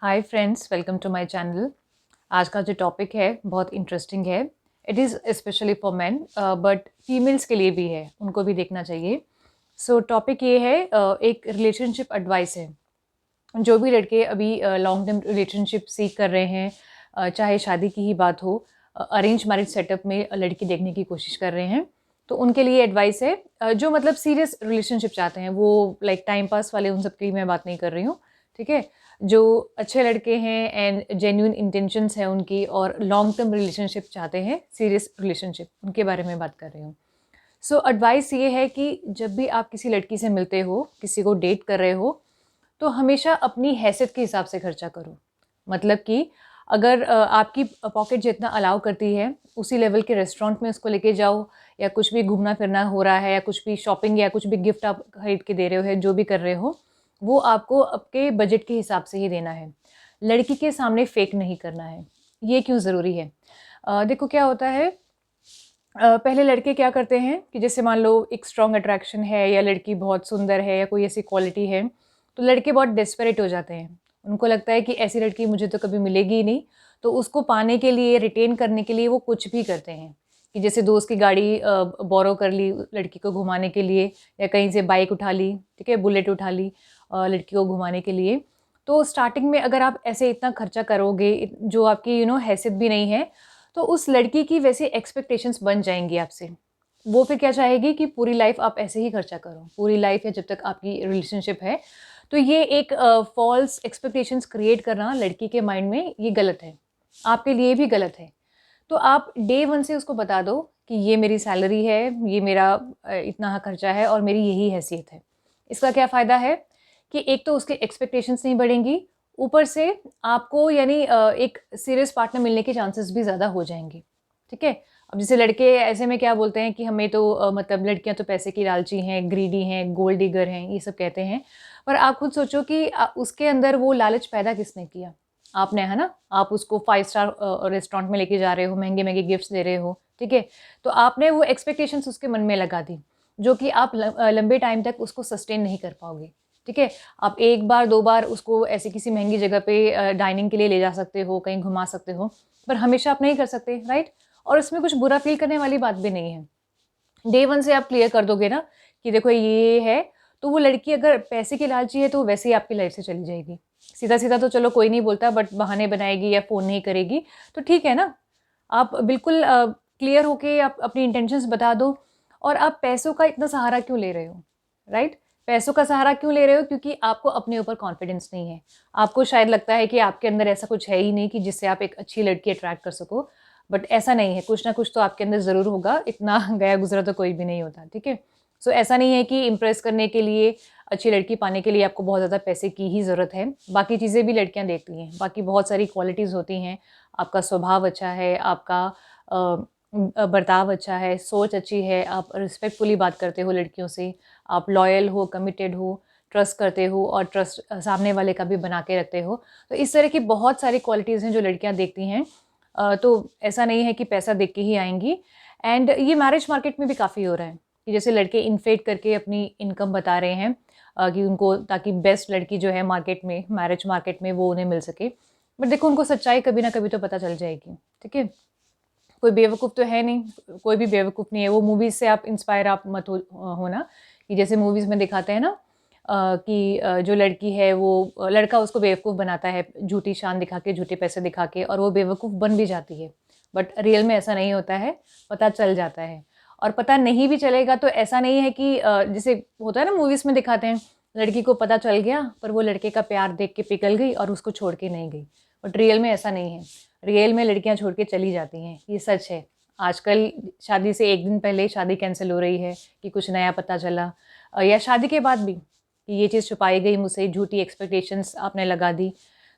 Hi friends, welcome to my channel. आज का जो टॉपिक है बहुत इंटरेस्टिंग है। It is specially for men but females के लिए भी है, उनको भी देखना चाहिए। सो टॉपिक ये है, एक रिलेशनशिप एडवाइस है। जो भी लड़के अभी लॉन्ग टर्म रिलेशनशिप सीख कर रहे हैं, चाहे शादी की ही बात हो, अरेंज मैरिज सेटअप में लड़की देखने की कोशिश कर रहे हैं, तो उनके लिए एडवाइस है। जो मतलब सीरियस रिलेशनशिप चाहते हैं, वो लाइक टाइम पास वाले उन सब की मैं बात नहीं कर रही हूँ, ठीक है। जो अच्छे लड़के हैं एंड जेन्युइन इंटेंशंस है उनकी, और लॉन्ग टर्म रिलेशनशिप चाहते हैं, सीरियस रिलेशनशिप, उनके बारे में बात कर रही हूँ। सो एडवाइस ये है कि जब भी आप किसी लड़की से मिलते हो, किसी को डेट कर रहे हो, तो हमेशा अपनी हैसियत के हिसाब से खर्चा करो। मतलब कि अगर आपकी पॉकेट जितना अलाउ करती है, उसी लेवल के रेस्टोरेंट में उसको लेके जाओ, या कुछ भी घूमना फिरना हो रहा है, या कुछ भी शॉपिंग या कुछ भी गिफ्ट आप खरीद के दे रहे हो, है जो भी कर रहे हो, वो आपको आपके बजट के हिसाब से ही देना है। लड़की के सामने फेक नहीं करना है। ये क्यों ज़रूरी है? देखो क्या होता है, पहले लड़के क्या करते हैं कि जैसे मान लो एक स्ट्रॉन्ग अट्रैक्शन है, या लड़की बहुत सुंदर है, या कोई ऐसी क्वालिटी है, तो लड़के बहुत डेस्परेट हो जाते हैं। उनको लगता है कि ऐसी लड़की मुझे तो कभी मिलेगी ही नहीं, तो उसको पाने के लिए, रिटेन करने के लिए वो कुछ भी करते हैं। कि जैसे दोस्त की गाड़ी बोरो कर ली लड़की को घुमाने के लिए, या कहीं से बाइक उठा ली, ठीक है, बुलेट उठा ली लड़की को घुमाने के लिए। तो स्टार्टिंग में अगर आप ऐसे इतना खर्चा करोगे, जो आपकी हैसियत भी नहीं है, तो उस लड़की की वैसे एक्सपेक्टेशंस बन जाएंगी आपसे। वो फिर क्या चाहेगी कि पूरी लाइफ आप ऐसे ही खर्चा करो, पूरी लाइफ, या जब तक आपकी रिलेशनशिप है। तो ये एक फॉल्स एक्सपेक्टेशंस क्रिएट करना लड़की के माइंड में, ये गलत है, आपके लिए भी गलत है। तो आप डे वन से उसको बता दो कि ये मेरी सैलरी है, ये मेरा इतना खर्चा है, और मेरी यही हैसियत है। इसका क्या फ़ायदा है कि एक तो उसके एक्सपेक्टेशंस नहीं बढ़ेंगी, ऊपर से आपको यानी एक सीरियस पार्टनर मिलने के चांसेस भी ज़्यादा हो जाएंगे, ठीक है। अब जैसे लड़के ऐसे में क्या बोलते हैं कि हमें तो मतलब लड़कियां तो पैसे की लालची हैं, ग्रीडी हैं, गोल्ड डिगर हैं, ये सब कहते हैं। पर आप खुद सोचो कि उसके अंदर वो लालच पैदा किसने किया? आपने, है ना। आप उसको 5 स्टार रेस्टोरेंट में लेके जा रहे हो, महंगे महंगे गिफ्ट्स दे रहे हो, ठीक है। तो आपने वो एक्सपेक्टेशंस उसके मन में लगा दी, जो कि आप लंबे टाइम तक उसको सस्टेन नहीं कर पाओगे, ठीक है। आप एक बार दो बार उसको ऐसी किसी महंगी जगह पे डाइनिंग के लिए ले जा सकते हो, कहीं घुमा सकते हो, पर हमेशा आप नहीं कर सकते, राइट। और इसमें कुछ बुरा फील करने वाली बात भी नहीं है। डे वन से आप क्लियर कर दोगे ना कि देखो ये है, तो वो लड़की अगर पैसे की लालची है, तो वैसे ही आपकी लाइफ से चली जाएगी। सीधा सीधा तो चलो कोई नहीं बोलता, बट बहाने बनाएगी या फ़ोन नहीं करेगी, तो ठीक है ना। आप बिल्कुल क्लियर होके आप अपनी इंटेंशंस बता दो। और आप पैसों का इतना सहारा क्यों ले रहे हो, राइट? पैसों का सहारा क्यों ले रहे हो? क्योंकि आपको अपने ऊपर कॉन्फिडेंस नहीं है। आपको शायद लगता है कि आपके अंदर ऐसा कुछ है ही नहीं कि जिससे आप एक अच्छी लड़की अट्रैक्ट कर सको, बट ऐसा नहीं है। कुछ ना कुछ तो आपके अंदर ज़रूर होगा, इतना गया गुजरा तो कोई भी नहीं होता, ठीक है। सो ऐसा नहीं है कि इम्प्रेस करने के लिए, अच्छी लड़की पाने के लिए आपको बहुत ज़्यादा पैसे की ही ज़रूरत है। बाकी चीज़ें भी लड़कियां देखती हैं, बाकी बहुत सारी क्वालिटीज़ होती हैं। आपका स्वभाव अच्छा है, आपका बर्ताव अच्छा है, सोच अच्छी है, आप रिस्पेक्टफुली बात करते हो लड़कियों से, आप लॉयल हो, कमिटेड हो, ट्रस्ट करते हो, और ट्रस्ट सामने वाले का भी बना के रखते हो। तो इस तरह की बहुत सारी क्वालिटीज़ हैं जो लड़कियां देखती हैं। तो ऐसा नहीं है कि पैसा देख के ही आएंगी। एंड ये मैरिज मार्केट में भी काफ़ी हो रहा है कि जैसे लड़के इन्फ्लेट करके अपनी इनकम बता रहे हैं, कि उनको, ताकि बेस्ट लड़की जो है मार्केट में, मैरिज मार्केट में, वो उन्हें मिल सके। बट देखो, उनको सच्चाई कभी ना कभी तो पता चल जाएगी, ठीक है। कोई बेवकूफ़ तो है नहीं, कोई भी बेवकूफ़ नहीं है। वो मूवीज़ से आप इंस्पायर आप मत होना, कि जैसे मूवीज़ में दिखाते हैं ना, कि जो लड़की है वो लड़का उसको बेवकूफ़ बनाता है, झूठी शान दिखा के, झूठे पैसे दिखा के, और वो बेवकूफ़ बन भी जाती है। बट रियल में ऐसा नहीं होता है, पता चल जाता है। और पता नहीं भी चलेगा तो ऐसा नहीं है कि जैसे होता है ना मूवीज़ में दिखाते हैं, लड़की को पता चल गया पर वो लड़के का प्यार देख के पिघल गई और उसको छोड़ के नहीं गई। बट रियल में ऐसा नहीं है। रियल में लड़कियां छोड़ के चली जाती हैं, ये सच है। आजकल शादी से एक दिन पहले शादी कैंसिल हो रही है कि कुछ नया पता चला, या शादी के बाद भी कि ये चीज़ छुपाई गई मुझसे, झूठी एक्सपेक्टेशंस आपने लगा दी,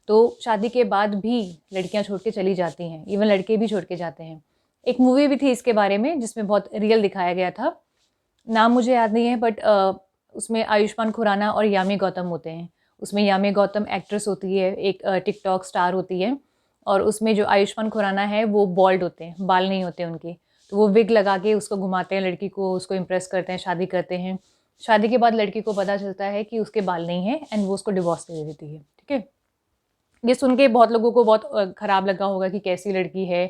तो शादी के बाद भी लड़कियां छोड़ के चली जाती हैं, इवन लड़के भी छोड़ के जाते हैं। एक मूवी भी थी इसके बारे में जिसमें बहुत रियल दिखाया गया था, नाम मुझे याद नहीं है, बट उसमें आयुष्मान खुराना और यामी गौतम होते हैं। उसमें यामी गौतम एक्ट्रेस होती है, एक टिकटॉक स्टार होती है, और उसमें जो आयुष्मान खुराना है वो बॉल्ड होते हैं, बाल नहीं होते उनके। तो वो विग लगा के उसको घुमाते हैं लड़की को, उसको इम्प्रेस करते हैं, शादी करते हैं। शादी के बाद लड़की को पता चलता है कि उसके बाल नहीं हैं, एंड वो उसको डिवोर्स दे देती है, ठीक है। ये सुन के बहुत लोगों को बहुत ख़राब लगा होगा कि कैसी लड़की है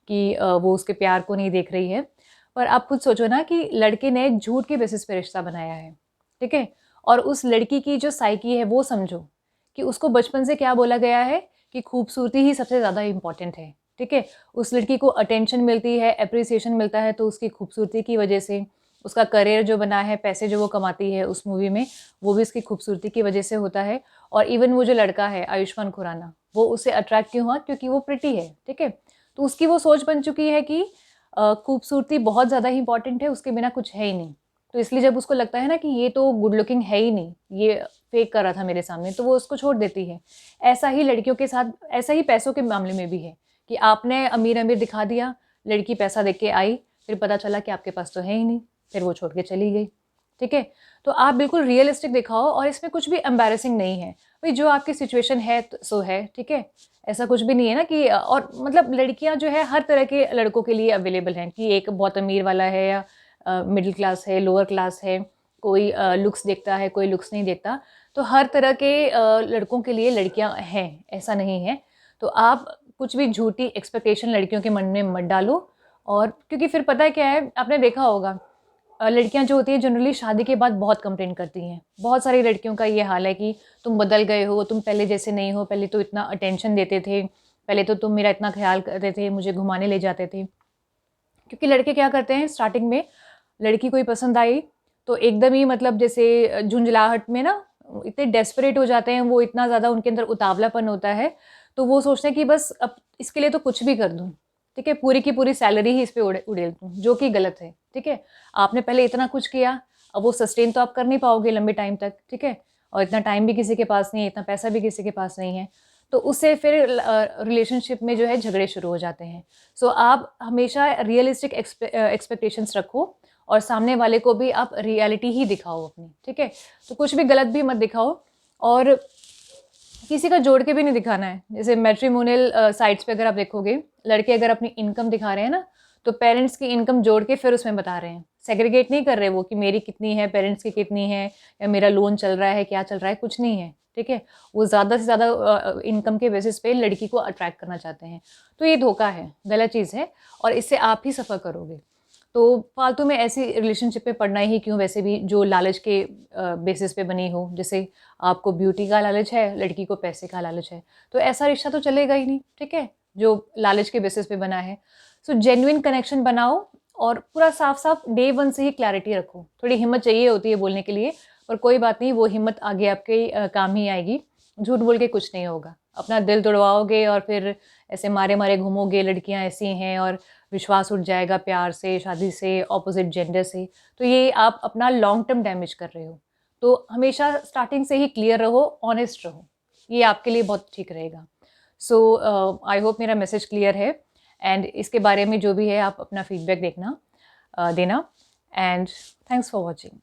कि वो उसके प्यार को नहीं देख रही है। पर आप खुद सोचो ना कि लड़के ने झूठ के बेसिस पे रिश्ता बनाया है, ठीक है? और उस लड़की की जो साइकी है वो समझो कि उसको बचपन से क्या बोला गया है कि खूबसूरती ही सबसे ज़्यादा इम्पोर्टेंट है, ठीक है? उस लड़की को अटेंशन मिलती है, एप्रिसिएशन मिलता है तो उसकी खूबसूरती की वजह से, उसका करियर जो बना है, पैसे जो वो कमाती है उस मूवी में, वो भी उसकी खूबसूरती की वजह से होता है। और इवन वो जो लड़का है आयुष्मान खुराना, वो उससे अट्रैक्ट क्यों हुआ? क्योंकि वो प्रिटी है, ठीक है? तो उसकी वो सोच बन चुकी है कि खूबसूरती बहुत ज़्यादा इंपॉर्टेंट है, उसके बिना कुछ है ही नहीं। तो इसलिए जब उसको लगता है ना कि ये तो गुड लुकिंग है ही नहीं, ये फेक कर रहा था मेरे सामने, तो वो उसको छोड़ देती है। ऐसा ही लड़कियों के साथ, ऐसा ही पैसों के मामले में भी है कि आपने अमीर-अमीर दिखा दिया, लड़की पैसा देके आई, फिर पता चला कि आपके पास तो है ही नहीं, फिर वो छोड़ के चली गई, ठीक है? तो आप बिल्कुल रियलिस्टिक दिखाओ और इसमें कुछ भी एम्बैरेसिंग नहीं है। भई जो आपकी सिचुएशन है सो है, ठीक है? ऐसा कुछ भी नहीं है ना कि और मतलब लड़कियाँ जो है हर तरह के लड़कों के लिए अवेलेबल हैं कि एक बहुत अमीर वाला है या मिडल क्लास है, लोअर क्लास है, कोई लुक्स देखता है, कोई लुक्स नहीं देखता। तो हर तरह के लड़कों के लिए लड़कियाँ हैं, ऐसा नहीं है। तो आप कुछ भी झूठी एक्सपेक्टेशन लड़कियों के मन में मत डालो। और क्योंकि फिर पता है क्या है, आपने देखा होगा लड़कियाँ जो होती हैं जनरली शादी के बाद बहुत कंप्लेंट करती हैं। बहुत सारी लड़कियों का ये हाल है कि तुम बदल गए हो, तुम पहले जैसे नहीं हो, पहले तो इतना अटेंशन देते थे, पहले तो तुम मेरा इतना ख़्याल करते थे, मुझे घुमाने ले जाते थे। क्योंकि लड़के क्या करते हैं स्टार्टिंग में, लड़की कोई पसंद आई तो एकदम ही मतलब जैसे झुंझलाहट में ना इतने डेस्परेट हो जाते हैं, वो इतना ज़्यादा उनके अंदर उतावलापन होता है, तो वो सोचते हैं कि बस अब इसके लिए तो कुछ भी कर दूँ, ठीक है? पूरी की पूरी सैलरी ही इस पे उड़ेल दूँ, जो कि गलत है, ठीक है? आपने पहले इतना कुछ किया, अब वो सस्टेन तो आप कर नहीं पाओगे लंबे टाइम तक, ठीक है? और इतना टाइम भी किसी के पास नहीं है, इतना पैसा भी किसी के पास नहीं है, तो उससे फिर रिलेशनशिप में जो है झगड़े शुरू हो जाते हैं। सो आप हमेशा रियलिस्टिक एक्सपेक्टेशंस रखो और सामने वाले को भी आप रियलिटी ही दिखाओ अपनी, ठीक है? तो कुछ भी गलत भी मत दिखाओ और किसी का जोड़ के भी नहीं दिखाना है। जैसे मैट्रिमोनियल साइट्स पे अगर आप देखोगे, लड़के अगर अपनी इनकम दिखा रहे हैं ना, तो पेरेंट्स की इनकम जोड़ के फिर उसमें बता रहे हैं। सेग्रीगेट नहीं कर रहे वो कि मेरी कितनी है, पेरेंट्स की कितनी है या मेरा लोन चल रहा है, क्या चल रहा है, कुछ नहीं है, ठीक है? वो ज़्यादा से ज़्यादा इनकम के बेसिस पे लड़की को अट्रैक्ट करना चाहते हैं। तो ये धोखा है, गलत चीज़ है और इससे आप ही सफ़र करोगे। तो फालतू में ऐसी रिलेशनशिप में पड़ना ही क्यों, वैसे भी जो लालच के बेसिस पे बनी हो। जैसे आपको ब्यूटी का लालच है, लड़की को पैसे का लालच है, तो ऐसा रिश्ता तो चलेगा ही नहीं, ठीक है? जो लालच के बेसिस पे बना है। सो जेन्युइन कनेक्शन बनाओ और पूरा साफ-साफ डे 1 से ही क्लैरिटी रखो। थोड़ी हिम्मत चाहिए होती है बोलने के लिए, पर कोई बात नहीं, वो हिम्मत आगे आपके काम ही आएगी। झूठ बोल के कुछ नहीं होगा। अपना दिल तुड़वाओगे और फिर ऐसे मारे-मारे घूमोगे, लड़कियाँ ऐसी हैं और विश्वास उठ जाएगा प्यार से, शादी से, ऑपोज़िट जेंडर से, तो ये आप अपना लॉन्ग टर्म डैमेज कर रहे हो। तो हमेशा स्टार्टिंग से ही क्लियर रहो, ऑनेस्ट रहो, ये आपके लिए बहुत ठीक रहेगा। सो आई होप मेरा मैसेज क्लियर है एंड इसके बारे में जो भी है आप अपना फीडबैक देना एंड थैंक्स फॉर वॉचिंग।